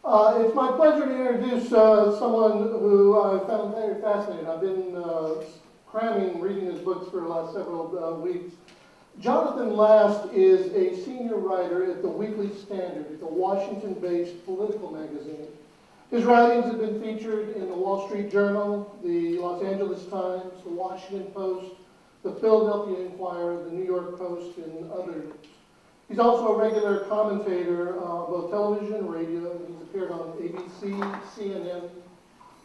It's my pleasure to introduce someone who I found very fascinating. I've been cramming, reading his books for the last several weeks. Jonathan Last is a senior writer at the Weekly Standard. It's a Washington-based political magazine. His writings have been featured in the Wall Street Journal, the Los Angeles Times, the Washington Post, the Philadelphia Inquirer, the New York Post, and others. He's also a regular commentator on both television and radio. He's appeared on ABC, CNN,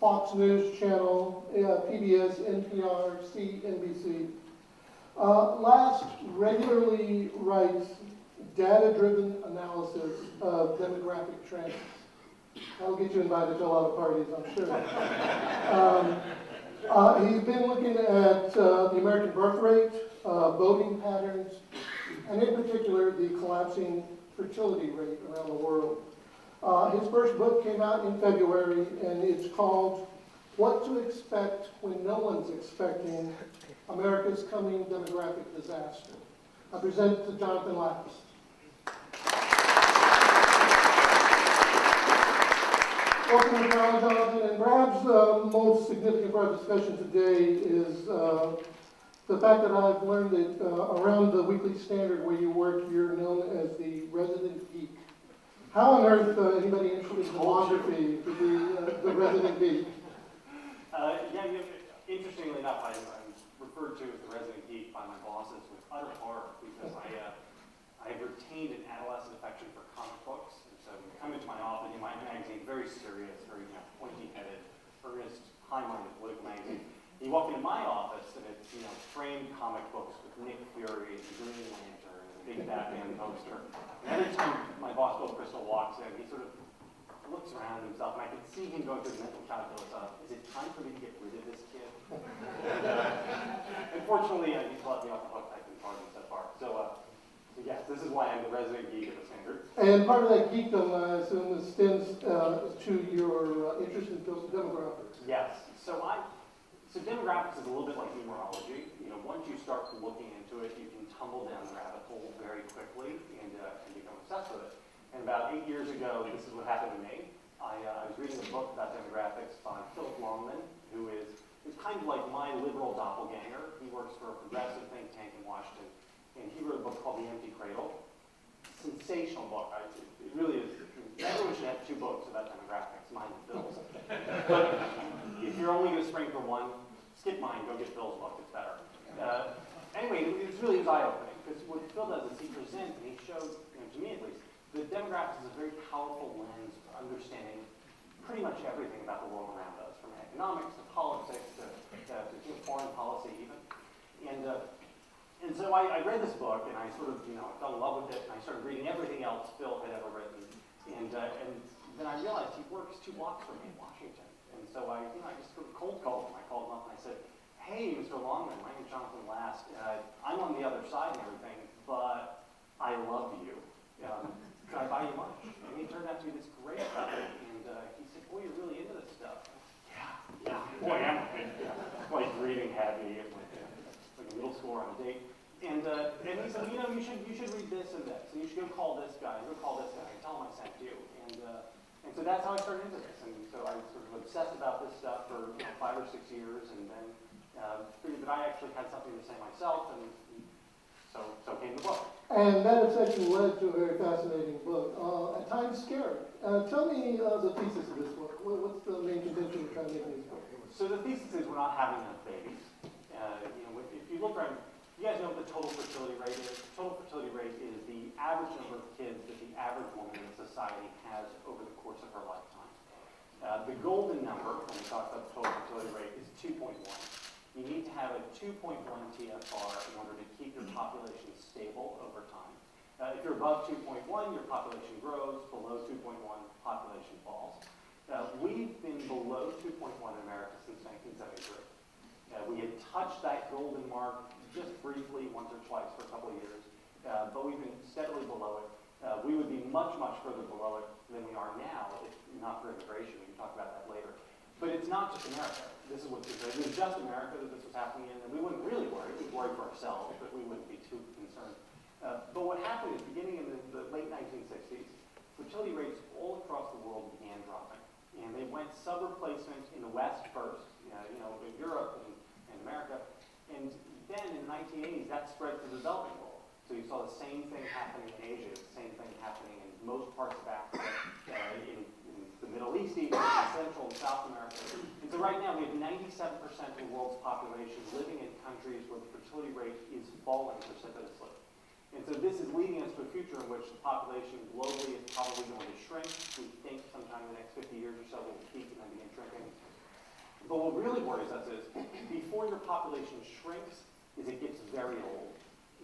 Fox News Channel, PBS, NPR, CNBC. Last regularly writes data-driven analysis of demographic trends. That'll get you invited to a lot of parties, I'm sure. He's been looking at the American birth rate, voting patterns, and in particular, the collapsing fertility rate around the world. His first book came out in February, and it's called What to Expect When No One's Expecting America's Coming Demographic Disaster. I present to Jonathan Last. Welcome to Jonathan, and perhaps the most significant part of the discussion today is the fact that I've learned that around the Weekly Standard where you work, you're known as the resident geek. How on earth anybody interested in demography could be the resident geek? Interestingly enough, I'm referred to as the resident geek by my bosses with utter horror because I have retained an adolescent affection for comic books. And so when you come into my office, my magazine, very serious, very pointy-headed, earnest, high-minded political magazine. You walk into my office and it's framed comic books with Nick Fury and Green Lantern and a big Batman poster. And every time my boss Bill Crystal walks in, he sort of looks around himself, and I can see him going through the mental calculus of, is it time for me to get rid of this kid? Unfortunately, he's let me off the hook. I've been pardoned so far. So yes, this is why I'm the resident geek at the Standard. And part of that geekdom, I assume, extends to your interest in demographers. Yes. So demographics is a little bit like numerology. Once you start looking into it, you can tumble down the rabbit hole very quickly and become obsessed with it. And about 8 years ago, this is what happened to me. I was reading a book about demographics by Philip Longman, who is kind of like my liberal doppelganger. He works for a progressive think tank in Washington, and he wrote a book called The Empty Cradle. Sensational book. It really is. Everyone should have 2 books about demographics, mine and Phil's. But if you're only going to spring for one, skip mine, go get Phil's book. It's better. Anyway, it really was eye-opening, because what Phil does is he presents, and he showed, to me at least, that demographics is a very powerful lens for understanding pretty much everything about the world around us, from economics to politics to foreign policy even. And so I read this book, and I sort of, fell in love with it, and I started reading everything else Phil had ever written. And then I realized he works 2 blocks from me in Washington. And so I just sort of cold called him. I called him up and I said, hey, Mr. Longman, my name's Jonathan Last. I'm on the other side and everything, but I love you. Could I buy you lunch? And he turned out to be this great guy. And he said, boy, you're really into this stuff. Yeah, boy, am I. Like reading heavy, like a middle score on a date. And he said, you should read this and this, and you should go call this guy, and tell him I sent you. And so that's how I started into this. And so I was sort of obsessed about this stuff for 5 or 6 years, and then figured that I actually had something to say myself, and so came the book. And that obsession led to a very fascinating book, at times scary. Tell me the thesis of this book. What's the main contention you're trying to make in this book? So the thesis is we're not having enough babies. If you look around, you guys know what the total fertility rate is. Total fertility rate is the average number of kids that the average woman in society has over the course of her lifetime. The golden number, when we talk about the total fertility rate, is 2.1. You need to have a 2.1 TFR in order to keep your population stable over time. If you're above 2.1, your population grows. Below 2.1, population falls. We've been below 2.1 in America since 1973. We had touched that golden mark just briefly, once or twice for a couple of years, but we've been steadily below it. We would be much, much further below it than we are now if not for immigration. We can talk about that later. But it's not just America. This is what it was just America that this was happening in, and we wouldn't really worry. We'd worry for ourselves, but we wouldn't be too concerned. But what happened is, beginning in the late 1960s, fertility rates all across the world began find sub-replacement in the West first, in Europe and America, and then in the 1980s, that spread to the developing world. So you saw the same thing happening in Asia, the same thing happening in most parts of Africa, in the Middle East, even in Central and South America. And so right now, we have 97% of the world's population living in countries where the fertility rate is falling precipitously. And so this is leading us to a future in which the population globally is probably going to shrink. We think sometime in the next 50 years or so it will peak and then begin shrinking. But what really worries us is, before your population shrinks, is it gets very old.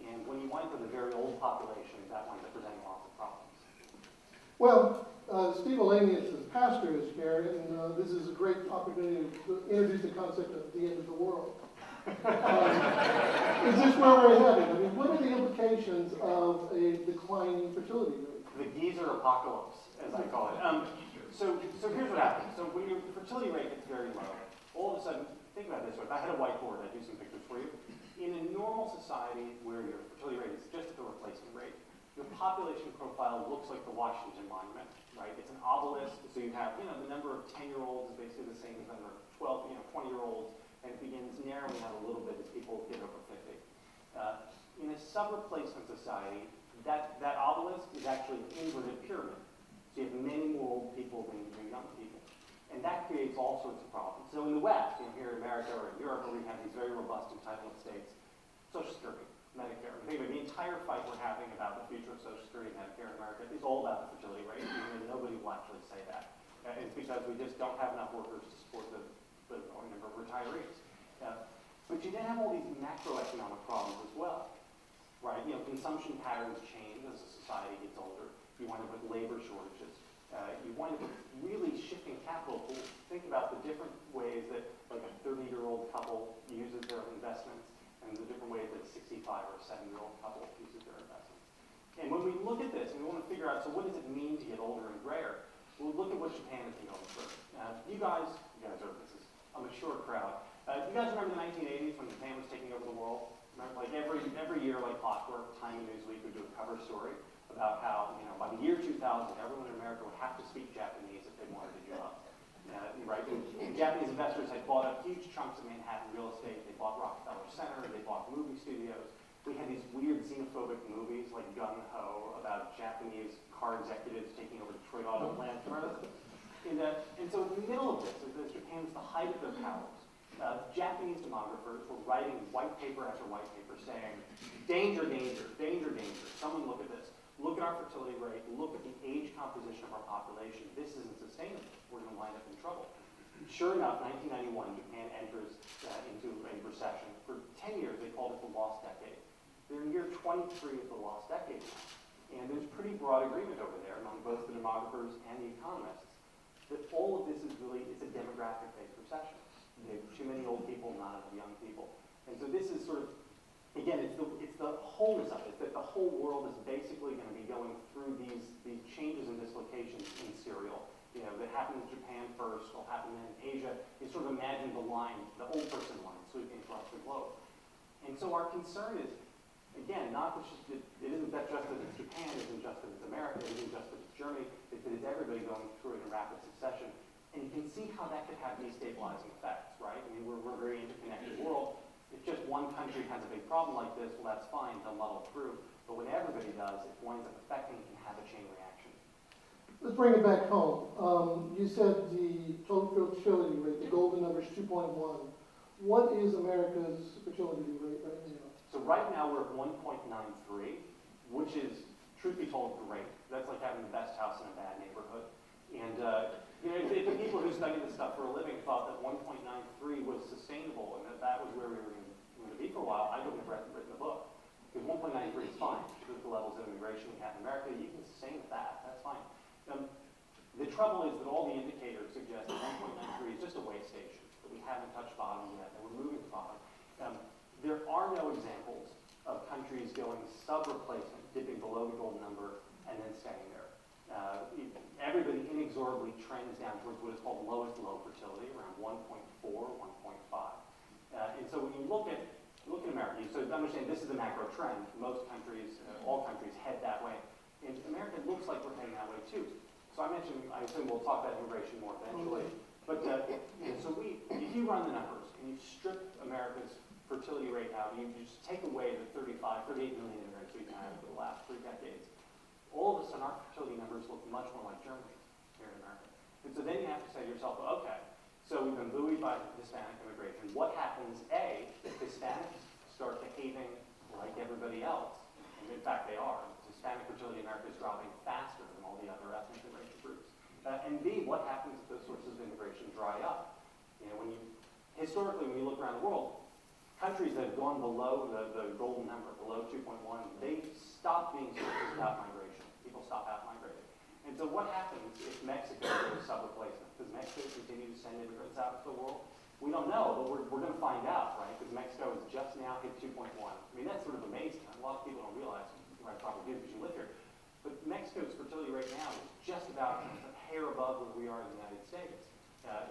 And when you wind up with a very old population, that winds up presenting lots of problems. Well, Steve Elanius, as pastor, is here, and this is a great opportunity to introduce the concept of the end of the world. Is this where we're headed? I mean, what are the implications of a declining fertility rate? The geezer apocalypse, as I call it. So here's what happens. So when your fertility rate gets very low, all of a sudden, think about it this way. If I had a whiteboard, I'd do some pictures for you. In a normal society where your fertility rate is just at the replacement rate, your population profile looks like the Washington Monument, right? It's an obelisk, so you have, the number of 10-year-olds is basically the same as the number of 12, 20-year-olds, and it begins narrowing out a little bit as people get over 50. In a sub-replacement society, that obelisk is actually an inverted pyramid. So you have many more old people than you do young people. And that creates all sorts of problems. So in the West, here in America or in Europe, where we have these very robust entitlement states, Social Security, Medicare. Think of the entire fight we're having about the future of Social Security and Medicare in America is all about the fertility rate, even though nobody will actually say that. It's because we just don't have enough workers to support the growing number of retirees. But you then have all these macroeconomic problems as well, right? Consumption patterns change as a society gets older. You wind up with labor shortages. You wind up with really shifting capital pools. Think about the different ways that like a 30-year-old couple uses their investments and the different ways that a 65 or a 70-year-old couple uses their investments. And when we look at this, and we want to figure out, so what does it mean to get older and grayer? We'll look at what Japan has been going through. You guys are, this is a mature crowd. You guys remember the 1980s when Japan was taking over the world? Remember, like every year, like clockwork, Time and Newsweek would do a cover story about how, by the year 2000, everyone in America would have to speak Japanese if they wanted a job. Right? And Japanese investors had bought up huge chunks of Manhattan real estate. They bought Rockefeller Center. They bought movie studios. We had these weird xenophobic movies like Gung Ho about Japanese car executives taking over Detroit auto plants. Remember this? And so in the middle of this, as Japan was the height of their powers, Japanese demographers were writing white paper after white paper saying, danger, danger, danger, danger. Someone look at this. Look at our fertility rate. Look at the age composition of our population. This isn't sustainable. We're going to wind up in trouble. Sure enough, 1991, Japan enters into a recession. For 10 years, they called it the lost decade. They're in year 23 of the lost decade now. And there's pretty broad agreement over there among both the demographers and the economists that all of this is really, it's a demographic-based recession. They have too many old people, not enough young people. And so this is sort of, again, it's the wholeness of it, that the whole world is basically going to be going through these changes and dislocations in serial. That happened in Japan first, will happen then in Asia. You sort of imagine the line, the old person line, sweeping across the globe. And so our concern is, again, not that it isn't that just that it's Japan, it isn't just that it's America, it isn't just that it's Germany, it's that it's everybody going through it in rapid succession. And you can see how that could have destabilizing effects, right? I mean, we're a very interconnected world. If just one country has a big problem like this, well, that's fine, they'll muddle through. But when everybody does, it winds up affecting, it can have a chain reaction. Let's bring it back home. You said the total fertility rate, the golden number is 2.1. What is America's fertility rate right now? So right now we're at 1.93, which is, truth be told, great. That's like having the best house in a bad neighborhood. And if the people who study this stuff for a living thought that 1.93 was sustainable and that was where we were going to be for a while, I wouldn't have written a book. Because 1.93 is fine. With the levels of immigration we have in America, you can sustain with that. That's fine. The trouble is that all the indicators suggest that 1.93 is just a way station, that we haven't touched bottom yet, that we're moving to bottom. There are no examples of countries going sub-replacement, dipping below the golden number, and then staying there. Everybody inexorably trends down towards what is called lowest low fertility, around 1.4, 1.5. And so when you look at America, so understand this is a macro trend. Most countries, all countries head that way. In America, it looks like we're heading that way too. So I assume we'll talk about immigration more eventually. So if you run the numbers and you strip America's fertility rate out, you just take away the 38 million immigrants we've had over the last 3 decades, all of a sudden our fertility numbers look much more like Germany here in America. And so then you have to say to yourself, okay, so we've been buoyed by Hispanic immigration. What happens, A, if Hispanics start behaving like everybody else? And in fact, they are. Hispanic fertility in America is dropping faster than all the other ethnic and racial groups. And B, what happens if those sources of immigration dry up? Historically, when you look around the world, countries that have gone below the golden number, below 2.1, they stop being sources of out-migration. People stop out-migrating. And so what happens if Mexico goes sub-replacement? Does Mexico continue to send immigrants out to the world? We don't know, but we're going to find out, right? Because Mexico has just now hit 2.1. I mean, that's sort of amazing. A lot of people don't realize, I probably do because you live here. But Mexico's fertility rate now is just about a hair above where we are in the United States.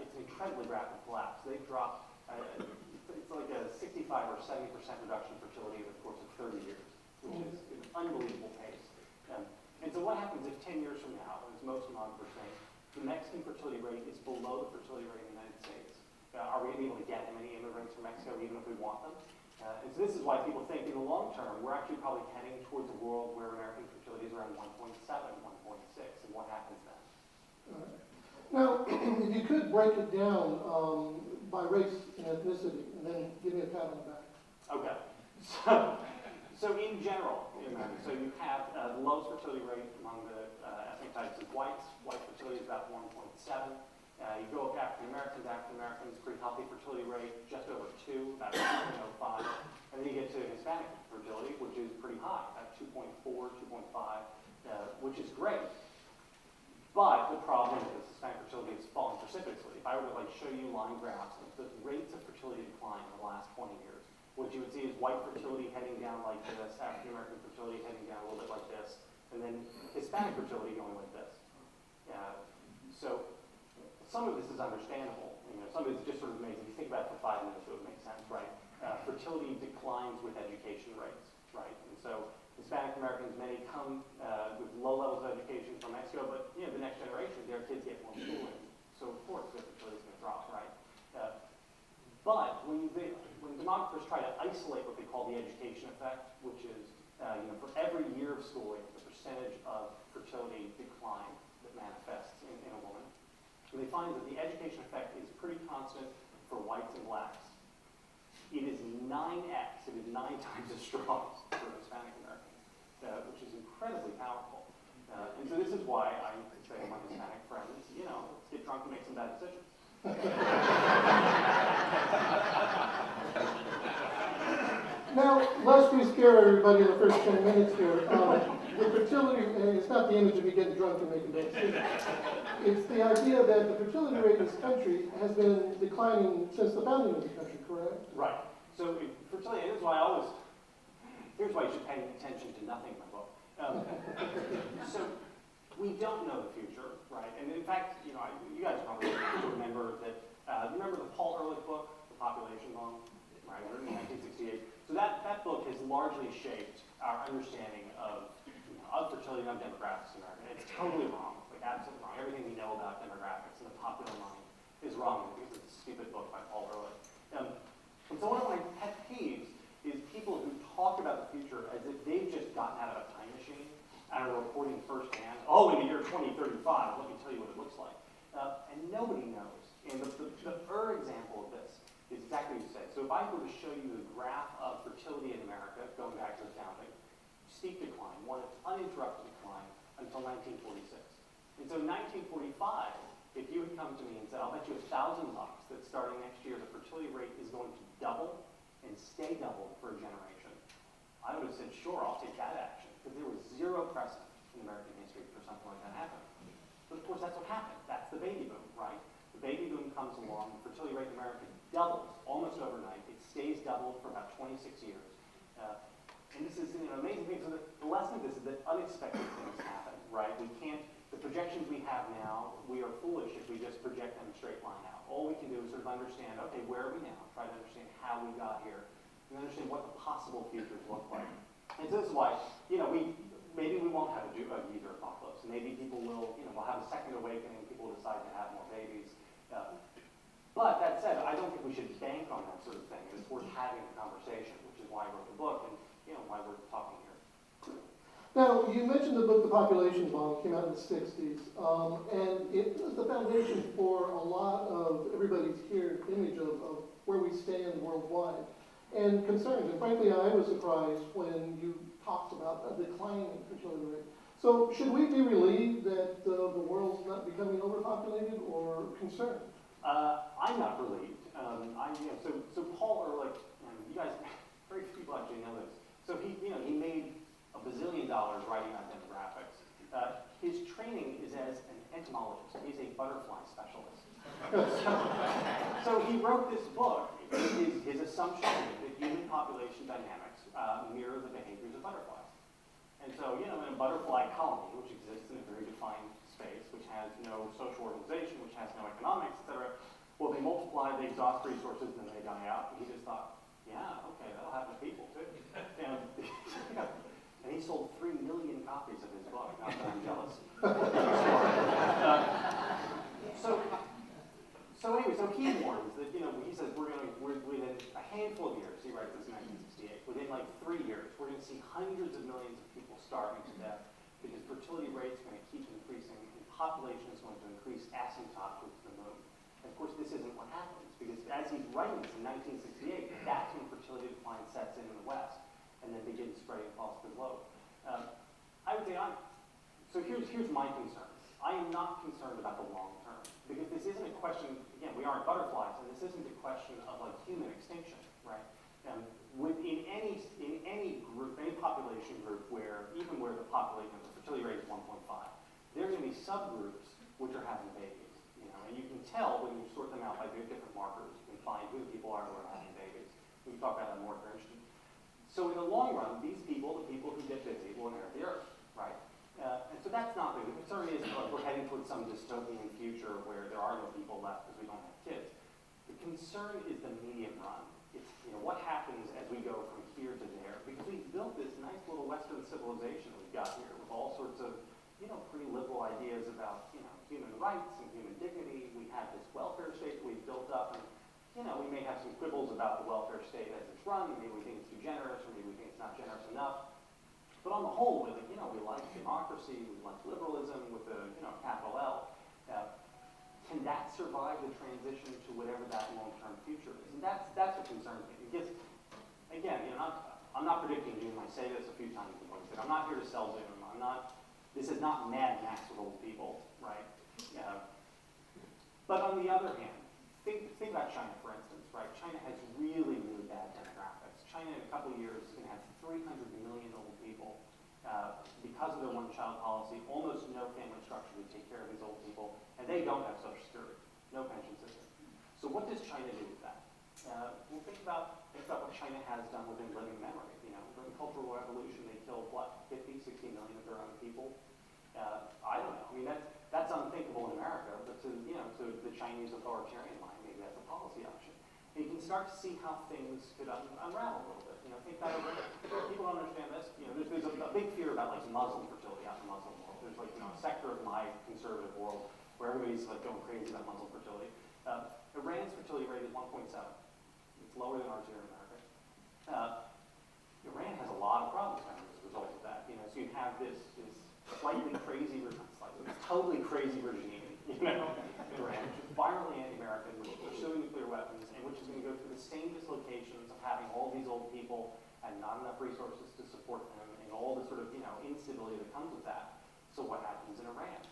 It's an incredibly rapid collapse. They've dropped, it's like a 65 or 70% reduction in fertility over the course of 30 years, which is an unbelievable pace. And so what happens if 10 years from now, as most demographers think, the Mexican fertility rate is below the fertility rate in the United States? Are we able to get many immigrants from Mexico even if we want them? And so this is why people think in the long term, we're actually probably heading towards a world where American fertility is around 1.7, 1.6, and what happens then? Now, if you could break it down by race and ethnicity, and then give me a pat on the back. Okay. So in general, so you have the lowest fertility rate among the ethnic types is whites. White fertility is about 1.7. You go up African Americans, pretty healthy fertility rate, just over 2, about 2.05. And then you get to Hispanic fertility, which is pretty high, at 2.4, 2.5, which is great. But the problem is Hispanic fertility has fallen precipitously. If I were to show you line graphs of the rates of fertility decline in the last 20 years, what you would see is white fertility heading down like this, African American fertility heading down a little bit like this, and then Hispanic fertility going like this. So some of this is understandable. Some of it's just sort of amazing. If you think about it for 5 minutes, it would make sense, right? Fertility declines with education rates, right? And so Hispanic Americans, many come with low levels of education from Mexico, but the next generation, their kids get more schooling. So of course their fertility is going to drop, right? But when demographers try to isolate what they call the education effect, which is for every year of schooling, the percentage of fertility decline that manifests in a woman, and they find that the education effect is pretty constant for whites and blacks. It is 9x, it is 9 times as strong for Hispanic Americans, which is incredibly powerful. And so this is why I say to my Hispanic friends, let's get drunk and make some bad decisions. Now, lest we scare everybody in the first 10 minutes here, the fertility, it's not the image of me getting drunk and making bad decisions. It's the idea that the fertility rate in this country has been declining since the founding of the country, correct? Right. So fertility, and here's why you should pay attention to nothing in my book. So we don't know the future, right? And in fact, you guys probably remember that, remember the Paul Ehrlich book, The Population Bomb, right, written in 1968? So that book has largely shaped our understanding of fertility and of demographics in America. It's totally wrong, absolutely wrong. Everything we know about demographics in the popular mind is wrong because it's a stupid book by Paul Ehrlich. And so one of my pet peeves is people who talk about the future as if they've just gotten out of a time machine and are reporting firsthand, in the year 2035, let me tell you what it looks like. And nobody knows. And the example of this is exactly what you said. So if I were to show you the graph of fertility in America, going back to the founding, steep decline, one uninterrupted decline until 1946. And so in 1945, if you had come to me and said, I'll bet you $1,000 that starting next year the fertility rate is going to double and stay doubled for a generation, I would have said, sure, I'll take that action, because there was zero precedent in American history for something like that happening. But of course, that's what happened. That's the baby boom, right? The baby boom comes along, the fertility rate in America doubles almost overnight. It stays doubled for about 26 years. And this is an amazing thing. So the lesson of this is that unexpected things happen, right? The projections we have now, we are foolish if we just project them in a straight line out. All we can do is sort of understand, okay, where are we now? Try to understand how we got here, and understand what the possible futures look like. And so this is why, maybe we won't have a user apocalypse. Maybe people will, we'll have a second awakening. People will decide to have more babies. But that said, I don't think we should bank on that sort of thing. It's worth having a conversation, which is why I wrote the book and why we're talking here. Now, you mentioned the book, The Population Bomb, came out in the 60s, and it was the foundation for a lot of everybody's here image of where we stand worldwide and concerns. And frankly, I was surprised when you talked about a declining fertility rate. So should we be relieved that the world's not becoming overpopulated or concerned? I'm not relieved. So Paul Ehrlich, you guys, very few people actually know this. So he made $1 bazillion writing about demographics. His training is as an entomologist. He's a butterfly specialist. So he wrote this book. His assumption is that human population dynamics mirror the behaviors of butterflies. And so, in a butterfly colony, which exists in a very defined space, which has no social organization, which has no economics, etc., well, they multiply, they exhaust resources, and then they die out. And he just thought, yeah, okay, that'll happen to people too. And he sold 3 million copies of his book. Not that I'm jealous. So he warns that, he says within a handful of years, he writes this in 1968, within like 3 years, we're going to see hundreds of millions of people starving to death because fertility rates are going to keep increasing and population is going to increase asymptotically to the moon. And of course, this isn't what happens because as he's writing this in 1968, that's when fertility decline sets in the West and then begins spreading across the globe. I would say so here's my concern. I am not concerned about the long term because this isn't a question, again, we aren't butterflies, and this isn't a question of like human extinction, right? In any group, any population group where the fertility rate is 1.5, there are going to be subgroups which are having babies, and you can tell when you sort them out by different markers. You can find who the people are who are having babies. We can talk about that more if you're interested. So in the long run, these people, the people who get busy, will inherit the earth, right? And so that's not big. The concern is we're heading towards some dystopian future where there are no people left because we don't have kids. The concern is the medium run. It's what happens as we go from here to there, because we've built this nice little Western civilization we've got here with all sorts of pretty liberal ideas about human rights and human dignity. We have this welfare state that we've built up, and we may have some quibbles about the welfare state as it's run. Maybe we think it's too generous, or maybe we think it's not generous enough. But on the whole, we like democracy, we like liberalism with a capital L. Can that survive the transition to whatever that long-term future is? And that's what concerns me. Because, again, I'm not predicting doom. I say this a few times before. I'm not here to sell doom. This is not Mad Max with old people, right? But on the other hand, think about China, for instance, right? China has really, really bad demographics. China, in a couple of years, is going to have 300 million old people. Because of their one-child policy, almost no family structure to take care of these old people, and they don't have Social Security, no pension system. So what does China do with that? Well, think about what China has done within living memory. During Cultural Revolution, they killed, 50, 60 million of their own people? I don't know. I mean, that's unthinkable in America, but to the Chinese authoritarian mind, maybe that's a policy option. And you can start to see how things could unravel a little bit. Think that over. People don't understand this. There's a big fear about Muslim fertility out in the Muslim world. There's a sector of my conservative world where everybody's going crazy about Muslim fertility. Iran's fertility rate is 1.7. It's lower than ours here in America. Iran has a lot of problems as a result of that. So you have this totally crazy regime, in Iran, which is violently anti-American, which is pursuing nuclear weapons, and which is going to go through the same dislocations of having all these old people and not enough resources to support them, and all the sort of instability that comes with that. So what happens in Iran?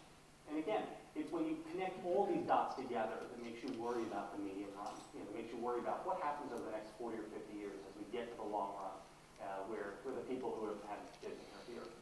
And again, it's when you connect all these dots together that makes you worry about the medium run. It makes you worry about what happens over the next 40 or 50 years as we get to the long run, where the people who have had kids inherit the earth.